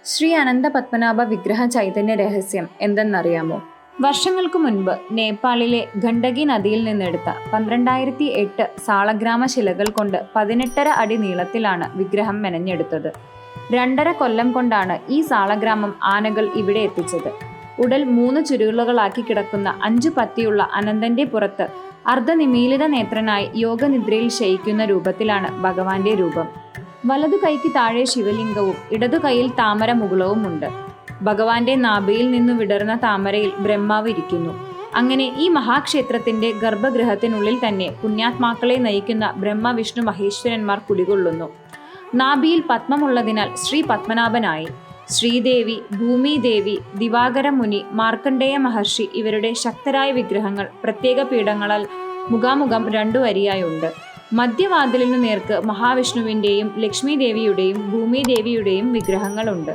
ശ്രീ അനന്ത പത്മനാഭ വിഗ്രഹ ചൈതന്യ രഹസ്യം എന്തെന്നറിയാമോ? വർഷങ്ങൾക്കു മുൻപ് നേപ്പാളിലെ ഗണ്ഡകി നദിയിൽ നിന്നെടുത്ത 12,008 സാളഗ്രാമ ശിലകൾ കൊണ്ട് 18.5 അടി നീളത്തിലാണ് വിഗ്രഹം മെനഞ്ഞെടുത്തത്. 2.5 കൊല്ലം കൊണ്ടാണ് ഈ സാളഗ്രാമം ആനകൾ ഇവിടെ എത്തിച്ചത്. ഉടൽ 3 ചുരുളുകളാക്കി കിടക്കുന്ന 5 പത്തിയുള്ള അനന്തന്റെ പുറത്ത് അർദ്ധനിമീലിത നേത്രനായി യോഗനിദ്രയിൽ ശയിക്കുന്ന രൂപത്തിലാണ് ഭഗവാന്റെ രൂപം. വലതു കൈക്ക് താഴെ ശിവലിംഗവും ഇടതു കൈയിൽ താമര മുകുളവുമുണ്ട്. ഭഗവാന്റെ നാഭിയിൽ നിന്നു വിടർന്ന താമരയിൽ ബ്രഹ്മാവ് ഇരിക്കുന്നു. അങ്ങനെ ഈ മഹാക്ഷേത്രത്തിന്റെ ഗർഭഗൃഹത്തിനുള്ളിൽ തന്നെ പുണ്യാത്മാക്കളെ നയിക്കുന്ന ബ്രഹ്മ വിഷ്ണു മഹേശ്വരന്മാർ കുടികൊള്ളുന്നു. നാഭിയിൽ പത്മമുള്ളതിനാൽ ശ്രീ പത്മനാഭനായി. ശ്രീദേവി, ഭൂമിദേവി, ദിവാകര മുനി, മാർക്കണ്ഡേയ മഹർഷി ഇവരുടെ ശക്തരായ വിഗ്രഹങ്ങൾ പ്രത്യേക പീഠങ്ങളാൽ മുഖാമുഖം 2 വരിയായുണ്ട്. മധ്യവാതിലിനു നേർക്ക് മഹാവിഷ്ണുവിന്റെയും ലക്ഷ്മി ദേവിയുടെയും ഭൂമിദേവിയുടെയും വിഗ്രഹങ്ങളുണ്ട്.